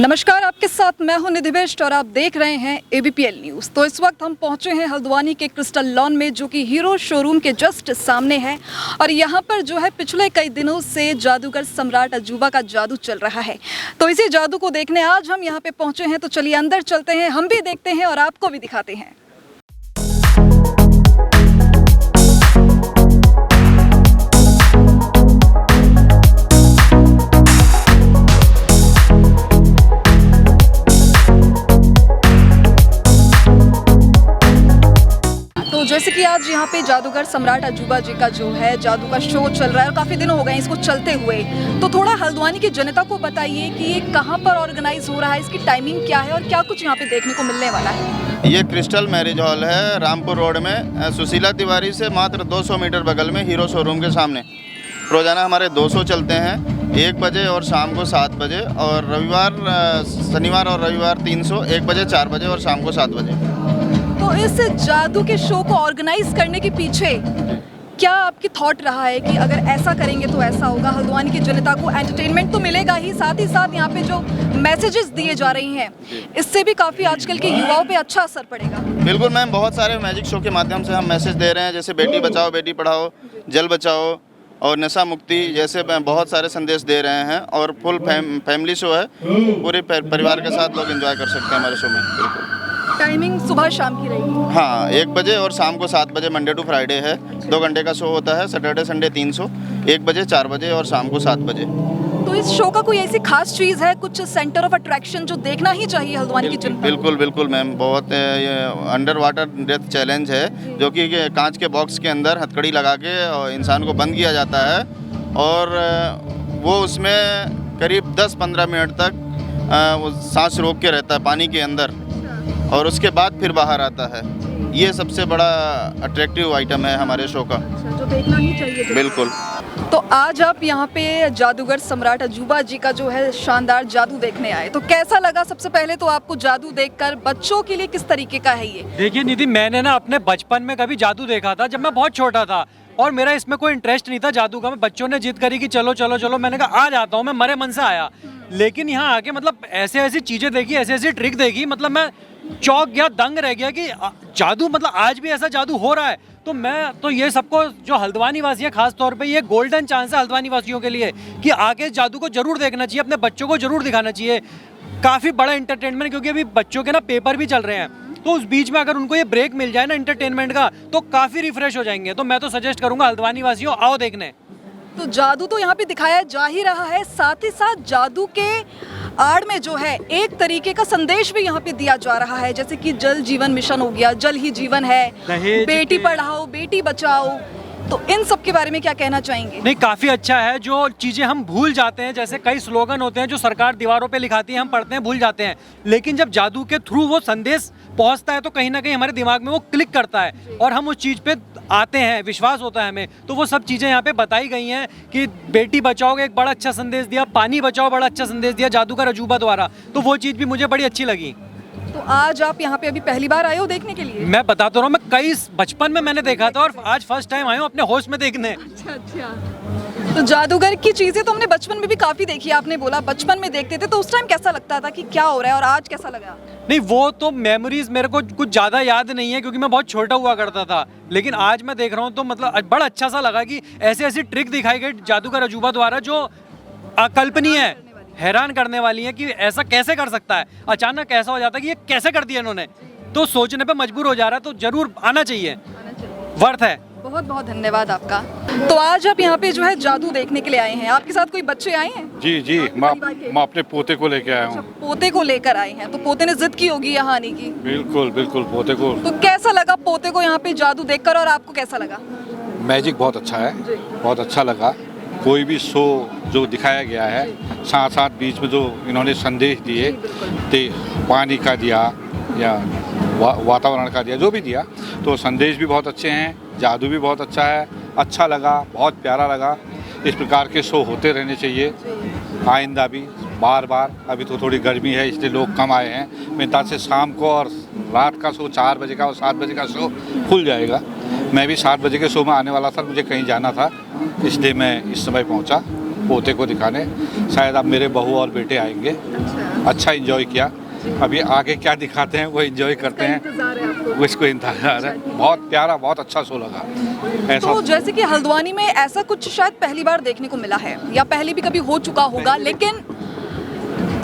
नमस्कार, आपके साथ मैं हूं निधि बिष्ट और आप देख रहे हैं ABPL न्यूज़। तो इस वक्त हम पहुंचे हैं हल्द्वानी के क्रिस्टल लॉन में, जो कि हीरो शोरूम के जस्ट सामने है। और यहां पर जो है पिछले कई दिनों से जादूगर सम्राट अजूबा का जादू चल रहा है। तो इसी जादू को देखने आज हम यहां पे पहुंचे हैं। तो चलिए अंदर चलते हैं, हम भी देखते हैं और आपको भी दिखाते हैं। जैसे कि आज यहाँ पे जादूगर सम्राट अजूबा जी का जो है जादू का शो चल रहा है और काफ़ी दिनों हो गए इसको चलते हुए। तो थोड़ा हल्द्वानी की जनता को बताइए कि ये कहाँ पर ऑर्गेनाइज हो रहा है, इसकी टाइमिंग क्या है और क्या कुछ यहाँ पे देखने को मिलने वाला है। ये क्रिस्टल मैरिज हॉल है, रामपुर रोड में, सुशीला तिवारी से मात्र 200 मीटर बगल में, हीरो शोरूम के सामने। रोज़ाना हमारे 200 चलते हैं, 1 बजे और शाम को 7 बजे, और शनिवार और रविवार 300, 1 बजे, 4 बजे और शाम को 7 बजे। तो इस जादू के शो को ऑर्गेनाइज करने के पीछे क्या आपकी थॉट रहा है कि अगर ऐसा करेंगे तो ऐसा होगा, हल्द्वानी की जनता को एंटरटेनमेंट तो मिलेगा ही साथ यहाँ पे जो मैसेजेस दिए जा रही हैं इससे भी काफ़ी आजकल के युवाओं पे अच्छा असर पड़ेगा। बिल्कुल मैम, बहुत सारे मैजिक शो के माध्यम से हम मैसेज दे रहे हैं, जैसे बेटी बचाओ बेटी पढ़ाओ, जल बचाओ और नशा मुक्ति जैसे बहुत सारे संदेश दे रहे हैं। और फुल फैमिली शो है, पूरे परिवार के साथ लोग एंजॉय कर सकते हैं हमारे शो में। बिल्कुल टाइमिंग सुबह शाम की रहेगी। हाँ, 1 बजे और शाम को 7 बजे, मंडे टू फ्राइडे है, 2 घंटे का शो होता है। सैटरडे संडे 300, 1 बजे, 4 बजे और शाम को 7 बजे। तो इस शो का कोई ऐसी खास चीज़ है, कुछ सेंटर ऑफ अट्रैक्शन जो देखना ही चाहिए हल्द्वानी की जनता? बिल्कुल बिल्कुल मैम, बहुत अंडर वाटर डेथ चैलेंज है, जो कि कांच के बॉक्स के अंदर हथकड़ी लगा के इंसान को बंद किया जाता है और वो उसमें करीब 10-15 मिनट तक वो सांस रोक के रहता है पानी के अंदर, और उसके बाद फिर बाहर आता है। ये सबसे बड़ा अट्रैक्टिव आइटम है हमारे शो का, जो देखना ही चाहिए। बिल्कुल। तो आज आप यहाँ पे जादूगर सम्राट अजूबा जी का जो है शानदार जादू देखने आए, तो कैसा लगा? सबसे पहले तो आपको जादू देखकर बच्चों के लिए किस तरीके का है ये? देखिए निधि, मैंने ना अपने बचपन में कभी जादू देखा था जब मैं बहुत छोटा था, और मेरा इसमें कोई इंटरेस्ट नहीं था जादू का। बच्चों ने जिद करी कि चलो चलो चलो, मैंने कहा आ जाता हूँ, मैं मरे मन से आया। लेकिन यहाँ आके मतलब ऐसी चीज़ें देखी, ऐसी ट्रिक देखी, मतलब मैं चौंक गया, दंग रह गया कि जादू, मतलब आज भी ऐसा जादू हो रहा है। तो मैं तो ये सबको, जो हल्द्वानी वासी है खास तौर पे, ये गोल्डन चांस है हल्द्वानी वासियों के लिए कि आके जादू को जरूर देखना चाहिए, अपने बच्चों को जरूर दिखाना चाहिए। काफ़ी बड़ा इंटरटेनमेंट, क्योंकि अभी बच्चों के ना पेपर भी चल रहे हैं, तो उस बीच में अगर उनको ये ब्रेक मिल जाए ना एंटरटेनमेंट का, तो काफ़ी रिफ्रेश हो जाएंगे। तो मैं तो सजेस्ट करूँगा हल्द्वानी वासियों, आओ देखने। तो जादू तो यहाँ पे दिखाया जा ही रहा है, साथ ही साथ जादू के आड़ में जो है एक तरीके का संदेश भी यहाँ पे दिया जा रहा है, जैसे कि जल जीवन मिशन हो गया, जल ही जीवन है, बेटी पढ़ाओ बेटी बचाओ। तो इन सब के बारे में क्या कहना चाहेंगे? नहीं, काफ़ी अच्छा है। जो चीज़ें हम भूल जाते हैं, जैसे कई स्लोगन होते हैं जो सरकार दीवारों पे लिखाती है, हम पढ़ते हैं भूल जाते हैं, लेकिन जब जादू के थ्रू वो संदेश पहुंचता है तो कहीं ना कहीं हमारे दिमाग में वो क्लिक करता है और हम उस चीज़ पे आते हैं, विश्वास होता है हमें। तो वो सब चीज़ें यहाँ पे बताई गई हैं कि बेटी बचाओ एक बड़ा अच्छा संदेश दिया, पानी बचाओ बड़ा अच्छा संदेश दिया जादूगर अजूबा द्वारा। तो वो चीज़ भी मुझे बड़ी अच्छी लगी। तो आज आप यहाँ पे अभी पहली बार आए हो देखने के लिए? मैं बताता रहा हूँ, मैं कई बचपन में मैंने देखा था और आज फर्स्ट टाइम आया हूँ अपने होश में देखने। अच्छा। तो जादूगर की चीजें तो हमने बचपन में भी काफी देखी है। आपने बोला बचपन में देखते थे, तो उस टाइम कैसा लगता था कि क्या हो रहा है, और आज कैसा लगा? नहीं, वो तो मेमोरीज मेरे को कुछ ज़्यादा याद नहीं है, क्योंकि मैं बहुत छोटा हुआ करता था। लेकिन आज मैं देख रहा हूँ तो मतलब बड़ा अच्छा सा लगा कि ऐसी ट्रिक दिखाई गई जादूगर अजूबा द्वारा जो अकल्पनीय है, हैरान करने वाली है कि ऐसा कैसे कर सकता है, अचानक ऐसा हो जाता है कि ये कैसे कर दिया इन्होंने। तो सोचने पे मजबूर हो जा रहा है, तो जरूर आना चाहिए, वर्थ है। बहुत बहुत धन्यवाद आपका। तो आज आप यहाँ पे जो है जादू देखने के लिए आए हैं, आपके साथ कोई बच्चे आए हैं? जी, मैं अपने पोते को लेके आया हूँ। पोते को लेकर आए हैं, तो पोते ने जिद की होगी यहाँ आने की? बिल्कुल पोते को। तो कैसा लगा पोते को यहाँ पे जादू देखकर, और आपको कैसा लगा? मैजिक बहुत अच्छा है, बहुत अच्छा लगा। कोई भी शो जो दिखाया गया है, साथ साथ बीच में जो इन्होंने संदेश दिए, पानी का दिया या वातावरण का दिया, जो भी दिया, तो संदेश भी बहुत अच्छे हैं, जादू भी बहुत अच्छा है। अच्छा लगा, बहुत प्यारा लगा। इस प्रकार के शो होते रहने चाहिए आइंदा भी, बार बार। अभी तो थोड़ी गर्मी है इसलिए लोग कम आए हैं। मेरे हिसाब से शाम को और रात का शो 4 बजे का और 7 बजे का शो खुल जाएगा। मैं भी 7 बजे के शो में आने वाला था, मुझे कहीं जाना था, इसलिए मैं इस समय पहुंचा। पोते को दिखाने। शायद अब मेरे बहू और बेटे आएंगे। अच्छा एंजॉय किया। अभी आगे क्या दिखाते हैं वो एंजॉय करते हैं, वो इसको इंतजार है। बहुत प्यारा, बहुत अच्छा शो लगा ऐसा। तो जैसे कि हल्द्वानी में ऐसा कुछ शायद पहली बार देखने को मिला है या पहले भी कभी हो चुका होगा, लेकिन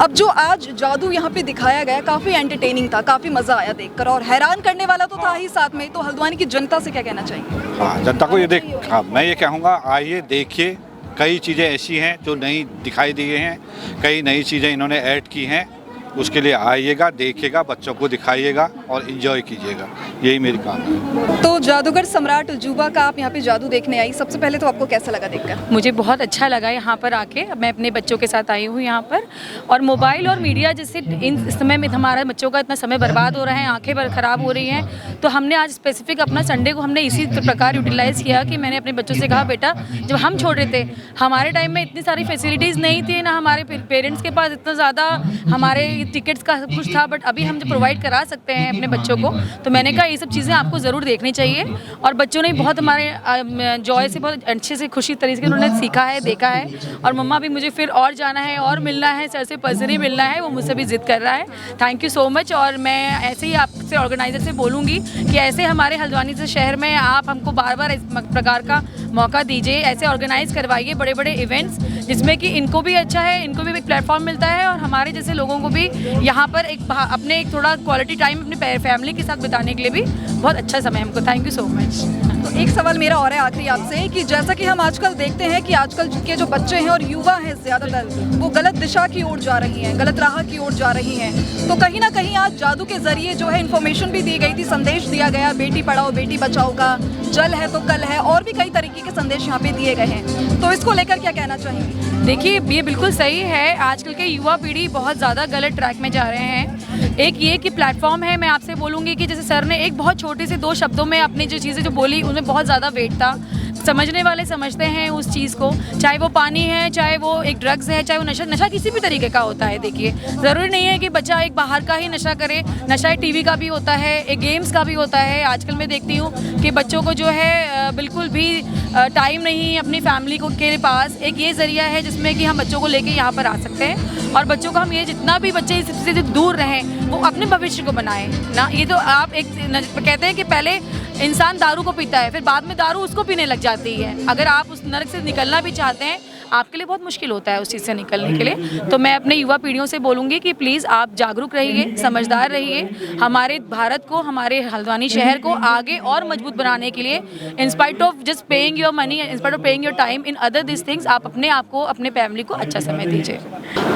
अब जो आज जादू यहाँ पे दिखाया गया काफ़ी एंटरटेनिंग था, काफ़ी मज़ा आया देखकर और हैरान करने वाला तो था ही साथ में। तो हल्द्वानी की जनता से क्या कहना चाहिए? हाँ, जनता को ये हाँ, मैं ये कहूँगा, आइए देखिए। कई चीज़ें ऐसी हैं जो नहीं दिखाई दी गई हैं, कई नई चीज़ें इन्होंने ऐड की हैं। उसके लिए आइएगा, देखिएगा, बच्चों को दिखाइएगा और एंजॉय कीजिएगा। यही मेरी काम है। तो जादूगर सम्राट अजूबा का आप यहाँ पे जादू देखने आई, सबसे पहले तो आपको कैसा लगा देखकर? मुझे बहुत अच्छा लगा यहाँ पर आके। मैं अपने बच्चों के साथ आई हूँ यहाँ पर, और मोबाइल और मीडिया जैसे इन समय में हमारे बच्चों का इतना समय बर्बाद हो रहा है, आंखें ख़राब हो रही हैं, तो हमने आज स्पेसिफिक अपना संडे को हमने इसी प्रकार यूटिलाइज़ किया कि मैंने अपने बच्चों से कहा, बेटा जब हम छोटे थे हमारे टाइम में इतनी सारी फैसिलिटीज़ नहीं थी ना, हमारे पेरेंट्स के पास इतना ज़्यादा हमारे टिकट्स का सब कुछ था, बट अभी हम जो प्रोवाइड करा सकते हैं अपने बच्चों को, तो मैंने कहा ये सब चीज़ें आपको ज़रूर देखनी चाहिए। और बच्चों ने बहुत हमारे जॉय से बहुत अच्छे से खुशी तरीके से उन्होंने सीखा है, देखा है। और मम्मा भी मुझे फिर और जाना है और मिलना है, सर से पर्सनली मिलना है, वो मुझसे भी जिद कर रहा है। Thank you so much. और मैं ऐसे ही आपसे ऑर्गेनाइजर से बोलूँगी कि ऐसे हमारे हल्द्वानी से शहर में आप हमको बार बार इस प्रकार का मौका दीजिए, ऐसे ऑर्गेनाइज करवाइए बड़े बड़े इवेंट्स, जिसमें कि इनको भी अच्छा है, इनको भी एक प्लेटफॉर्म मिलता है और हमारे जैसे लोगों को भी यहाँ पर अपने एक थोड़ा क्वालिटी टाइम अपने फैमिली के साथ बिताने के लिए भी बहुत अच्छा समय हमको। Thank you so much. तो एक सवाल मेरा और है आखिरी आपसे कि जैसा कि हम आजकल देखते हैं कि आजकल के जो बच्चे हैं और युवा हैं ज़्यादातर, वो गलत दिशा की ओर जा रही हैं, गलत राह की ओर जा रही हैं। तो कहीं ना कहीं आज जादू के जरिए जो है इन्फॉर्मेशन भी दी गई थी, संदेश दिया गया, बेटी पढ़ाओ बेटी बचाओ का, जल है तो कल है, और भी कई तरीके के संदेश यहाँ पे दिए गए हैं। तो इसको लेकर क्या कहना चाहिए? देखिए ये बिल्कुल सही है, आजकल के युवा पीढ़ी बहुत ज़्यादा गलत ट्रैक में जा रहे हैं। एक ये कि प्लेटफॉर्म है, मैं आपसे बोलूँगी कि जैसे सर ने एक बहुत छोटे से 2 शब्दों में अपनी जो चीज़ें जो बोली उनमें बहुत ज़्यादा वेट था। समझने वाले समझते हैं उस चीज़ को, चाहे वो पानी है, चाहे वो एक ड्रग्स है, चाहे वो नशा किसी भी तरीके का होता है। देखिए ज़रूरी नहीं है कि बच्चा एक बाहर का ही नशा करे, नशा टीवी का भी होता है, एक गेम्स का भी होता है। आजकल मैं देखती हूँ कि बच्चों को जो है बिल्कुल भी टाइम नहीं अपनी फैमिली को के पास। एक ये ज़रिया है जिसमें कि हम बच्चों को लेके यहाँ पर आ सकते हैं, और बच्चों को हम ये जितना भी बच्चे इससे दूर रहें वो अपने भविष्य को बनाएं ना। ये तो आप एक कहते हैं कि पहले इंसान दारू को पीता है, फिर बाद में दारू उसको पीने लग जाती है। अगर आप उस नरक से निकलना भी चाहते हैं, आपके लिए बहुत मुश्किल होता है उस चीज़ से निकलने के लिए। तो मैं अपने युवा पीढ़ियों से बोलूँगी कि प्लीज़ आप जागरूक रहिए, समझदार रहिए, हमारे भारत को, हमारे हल्द्वानी शहर को आगे और मजबूत बनाने के लिए, in spite of just paying your money, in spite of paying your time in other this things, आप अपने आप को, अपने फैमिली को अच्छा समय दीजिए।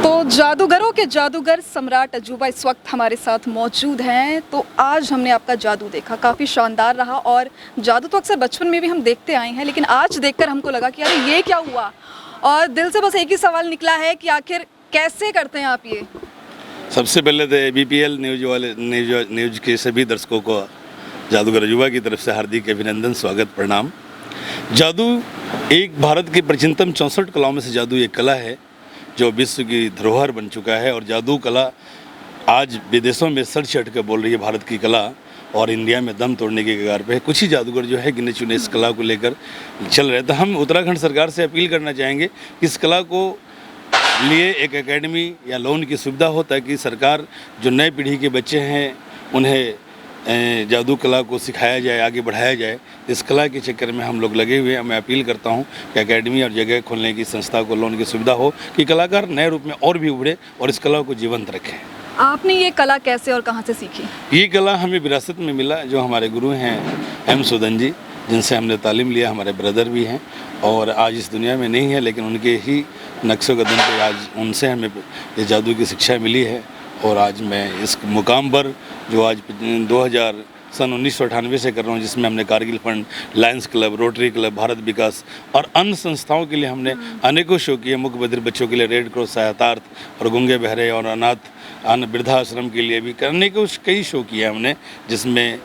तो जादूगरों के जादूगर सम्राट अजूबा इस वक्त हमारे साथ मौजूद हैं। तो आज हमने आपका जादू देखा, काफ़ी शानदार रहा। और जादू तो अक्सर बचपन में भी हम देखते आए हैं, लेकिन आज देखकर हमको लगा कि अरे ये क्या हुआ। और दिल से बस एक ही सवाल निकला है कि आखिर कैसे करते हैं आप ये? सबसे पहले तो ABPL न्यूज़ के सभी दर्शकों को जादूगर अजूबा की तरफ से हार्दिक अभिनंदन, स्वागत, प्रणाम। जादू एक भारत की प्राचीनतम 64 कलाओं में से जादू एक कला है जो विश्व की धरोहर बन चुका है। और जादू कला आज विदेशों में सर चढ़ कर बोल रही है भारत की कला, और इंडिया में दम तोड़ने के कगार पे है। कुछ ही जादूगर जो है गिने चुने इस कला को लेकर चल रहे हैं। तो हम उत्तराखंड सरकार से अपील करना चाहेंगे कि इस कला को लिए एक एकेडमी या लोन की सुविधा हो, ताकि सरकार जो नए पीढ़ी के बच्चे हैं उन्हें जादू कला को सिखाया जाए, आगे बढ़ाया जाए। इस कला के चक्कर में हम लोग लगे हुए हैं। मैं अपील करता हूं कि एकेडमी और जगह खोलने की संस्था को लोन की सुविधा हो कि कलाकार नए रूप में और भी उभरे और इस कला को जीवंत रखें। आपने ये कला कैसे और कहाँ से सीखी? ये कला हमें विरासत में मिला, जो हमारे गुरु हैं M सूदन जी, जिनसे हमने तालीम लिया। हमारे ब्रदर भी हैं और आज इस दुनिया में नहीं है, लेकिन उनके ही नक्शे कदम पे आज उनसे हमें ये जादू की शिक्षा मिली है। और आज मैं इस मुकाम पर जो आज 1998 से कर रहा हूँ, जिसमें हमने Kargil fund, Lions Club, Rotary Club, Bharat Vikas और अन्य संस्थाओं के लिए हमने अनेकों शो किए। मुख्य बधिर बच्चों के लिए रेड क्रॉस सहायतार्थ और गूंगे बहरे और अनाथ वृद्धाश्रम के लिए भी करने को कई शो किए हमने, जिसमें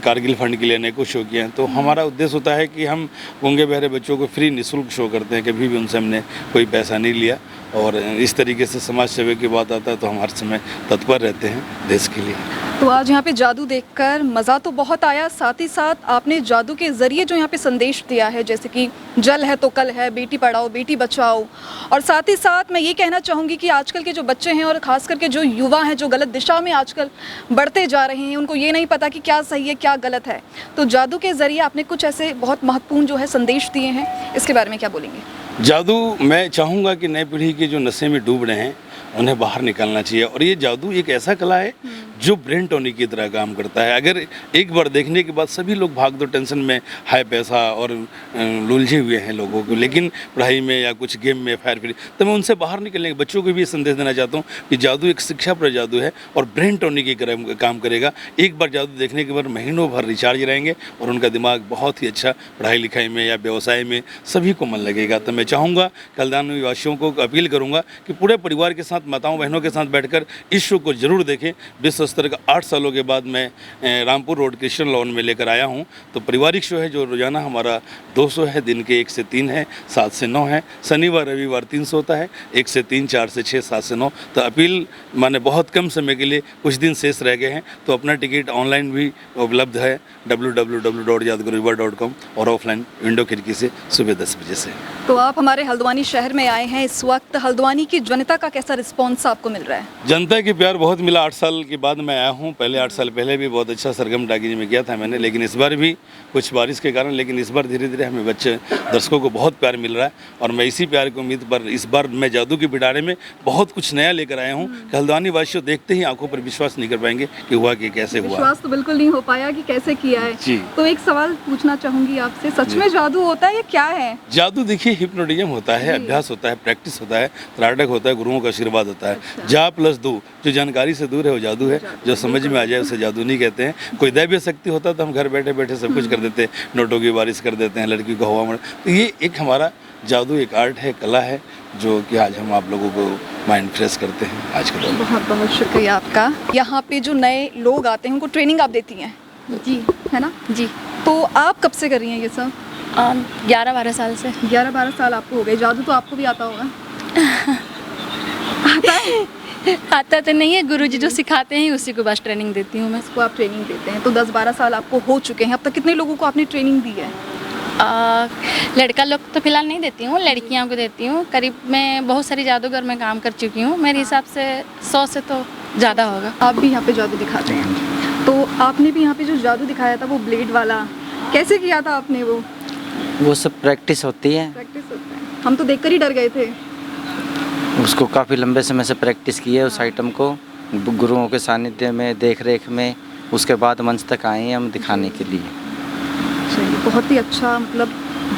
कारगिल फंड के लिए अनेकों शो किए हैं। तो हमारा उद्देश्य होता है कि हम गूंगे बहरे बच्चों को फ्री निःशुल्क शो करते हैं, कभी भी उनसे हमने कोई पैसा नहीं लिया। और इस तरीके से समाज सेवा की बात आता है तो हम हर समय तत्पर रहते हैं देश के लिए। तो आज यहाँ पे जादू देखकर मज़ा तो बहुत आया, साथ ही साथ आपने जादू के ज़रिए जो यहाँ पे संदेश दिया है, जैसे कि जल है तो कल है, बेटी पढ़ाओ बेटी बचाओ, और साथ ही साथ मैं ये कहना चाहूँगी कि आजकल के जो बच्चे हैं और ख़ास करके जो युवा हैं जो गलत दिशा में आजकल बढ़ते जा रहे हैं, उनको ये नहीं पता कि क्या सही है क्या गलत है, तो जादू के ज़रिए आपने कुछ ऐसे बहुत महत्वपूर्ण जो है संदेश दिए हैं, इसके बारे में क्या बोलेंगे? जादू, मैं चाहूँगा कि नई पीढ़ी के जो नशे में डूब रहे हैं उन्हें बाहर निकालना चाहिए। और ये जादू एक ऐसा कला है जो ब्रेन टॉनिक की तरह काम करता है। अगर एक बार देखने के बाद सभी लोग भाग दो टेंशन में, हाई पैसा और उलझे हुए हैं लोगों को, लेकिन पढ़ाई में या कुछ गेम में फायर फ्री, तो मैं उनसे बाहर निकलने के बच्चों को भी ये संदेश देना चाहता हूँ कि जादू एक शिक्षा पर जादू है और ब्रेन टॉनिक की तरह काम करेगा। एक बार जादू देखने के बाद महीनों भर रिचार्ज रहेंगे और उनका दिमाग बहुत ही अच्छा पढ़ाई लिखाई में या व्यवसाय में सभी को मन लगेगा। तो मैं चाहूँगा कल्याण निवासियों को अपील करूँगा कि पूरे परिवार के साथ, माताओं बहनों के साथ बैठकर इस शो को जरूर देखें। विश्व स्तर का 8 सालों के बाद मैं रामपुर रोड क्रिश्चियन लॉन में लेकर आया हूं। तो पारिवारिक शो है जो रोजाना हमारा 2 शो है, दिन के 1 से 3 है, 7 से 9 है, शनिवार रविवार 3 शो होता है, 1 से 3, 4 से 6, 7 से 9। तो अपील माने बहुत कम समय के लिए कुछ दिन शेष रह गए हैं, तो अपना टिकट ऑनलाइन भी उपलब्ध है www.jadugarviva.com और ऑफलाइन विंडो खिड़की से सुबह 10 बजे से। तो आप हमारे हल्द्वानी शहर में आए हैं, इस वक्त हल्द्वानी की जनता का कैसा रिस्पॉन्स आपको मिल रहा है? जनता की प्यार बहुत मिला। 8 साल के बाद मैं आया हूँ। पहले 8 साल पहले भी बहुत अच्छा सरगम डागिनी में किया था मैंने, लेकिन इस बार भी कुछ बारिश के कारण, लेकिन इस बार धीरे धीरे हमें बच्चे दर्शकों को बहुत प्यार मिल रहा है। और मैं इसी प्यार की उम्मीद पर इस बार मैं जादू के पिटारे में बहुत कुछ नया लेकर आया हूँ कि हल्द्वानी वासियों देखते ही आंखों पर विश्वास नहीं कर पाएंगे कि हुआ कि कैसे हुआ। विश्वास तो बिल्कुल नहीं हो पाया कि कैसे किया है जी। तो एक सवाल पूछना चाहूंगी आपसे, सच में जादू होता है या क्या है? जादू देखिए हिप्नोटिज्म होता है, अभ्यास होता है, प्रैक्टिस होता है, त्राटक होता है, गुरुओं का आशीर्वाद होता है। जा प्लस दो, जो जानकारी से दूर है वो जादू है, जो समझ में आ जाए उसे जादू नहीं कहते हैं। कोई दैवीय शक्ति होता तो हम घर बैठे बैठे सब कुछ कर देते, नोटों की बारिश कर देते हैं, लड़की को हवा में। तो ये एक हमारा जादू एक आर्ट है, कला है, जो कि आज हम आप लोगों को माइंड फ्रेश करते हैं आज के दौर में। बहुत बहुत शुक्रिया आपका। यहाँ पे जो नए लोग आते हैं उनको ट्रेनिंग आप देती हैं? जी है ना जी। तो आप कब से कर रही हैं ये सब? 11-12 साल से। 11-12 साल आपको हो गए। जादू तो आपको भी आता होगा? आता है? आता तो नहीं है, गुरुजी जो सिखाते हैं उसी को बस ट्रेनिंग देती हूँ मैं। इसको आप ट्रेनिंग देते हैं। तो 10-12 साल आपको हो चुके हैं, अब तक कितने लोगों को आपने ट्रेनिंग दी है? लड़का लोग तो फिलहाल नहीं देती हूँ, लड़कियों को देती हूँ। करीब मैं बहुत सारी जादूगर में काम कर चुकी हूँ, मेरे हिसाब से 100 से तो ज़्यादा होगा। आप भी यहाँ पे जादू दिखाते हैं, तो आपने भी यहाँ पे जो जादू दिखाया था वो ब्लेड वाला, कैसे किया था आपने? वो सब प्रैक्टिस होती है। प्रैक्टिस होता है, हम तो देखकर ही डर गए थे। उसको काफ़ी लंबे समय से प्रैक्टिस की है उस आइटम को, गुरुओं के सानिध्य में, देख रेख में। उसके बाद मंच तक आए हैं हम दिखाने के लिए। चलिए, बहुत ही अच्छा। मतलब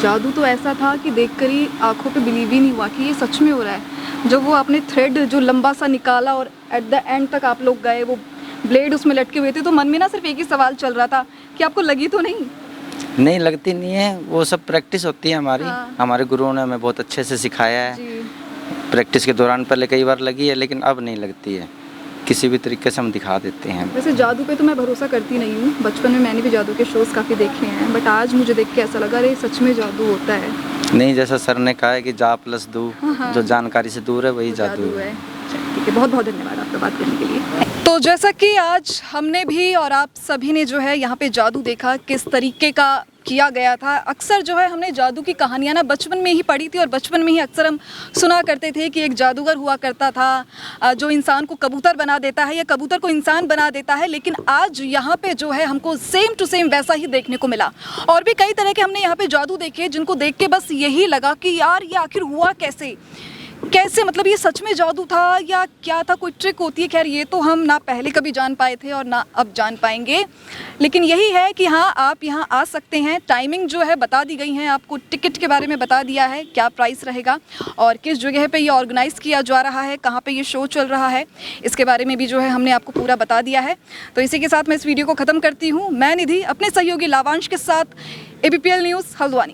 जादू तो ऐसा था कि देखकर ही आंखों पे बिलीव ही नहीं हुआ कि ये सच में हो रहा है। जब वो आपने थ्रेड जो लंबा सा निकाला और एट द एंड तक आप लोग गए, वो ब्लेड उसमें लटके हुए थे, तो मन में ना सिर्फ एक ही सवाल चल रहा था कि आपको लगी तो नहीं? नहीं लगती नहीं है, वो सब प्रैक्टिस होती है हमारी। हाँ। हमारे गुरुओं ने हमें बहुत अच्छे से सिखाया है। जी। प्रैक्टिस के दौरान पहले कई बार लगी है, लेकिन अब नहीं लगती है। किसी भी तरीके से हम दिखा देते हैं। वैसे जादू पे तो मैं भरोसा करती नहीं हूँ, बचपन में मैंने भी जादू के शोज़ काफ़ी देखे हैं, बट आज मुझे देख के ऐसा लगा अरे सच में जादू होता है। नहीं, जैसा सर ने कहा है कि जा प्लस दो, हाँ। जो जानकारी से दूर है वही वो जादू है। ठीक है, बहुत बहुत धन्यवाद आपका बात करने के लिए। तो जैसा कि आज हमने भी और आप सभी ने जो है यहाँ पे जादू देखा, किस तरीके का किया गया था। अक्सर जो है हमने जादू की कहानियाँ ना बचपन में ही पढ़ी थी और बचपन में ही अक्सर हम सुना करते थे कि एक जादूगर हुआ करता था जो इंसान को कबूतर बना देता है या कबूतर को इंसान बना देता है, लेकिन आज यहाँ पे जो है हमको सेम टू सेम वैसा ही देखने को मिला। और भी कई तरह के हमने यहाँ पे जादू देखे जिनको देख के बस यही लगा कि यार ये आखिर हुआ कैसे, मतलब ये सच में जादू था या क्या था, कोई ट्रिक होती है। खैर ये तो हम ना पहले कभी जान पाए थे और ना अब जान पाएंगे, लेकिन यही है कि हाँ आप यहाँ आ सकते हैं। टाइमिंग जो है बता दी गई है, आपको टिकट के बारे में बता दिया है, क्या प्राइस रहेगा और किस जगह पे ये ऑर्गेनाइज़ किया जा रहा है, कहाँ पे ये शो चल रहा है, इसके बारे में भी जो है हमने आपको पूरा बता दिया है। तो इसी के साथ मैं इस वीडियो को ख़त्म करती हूँ। मैं निधि अपने सहयोगी लावांश के साथ, ABPL न्यूज़ हल्द्वानी।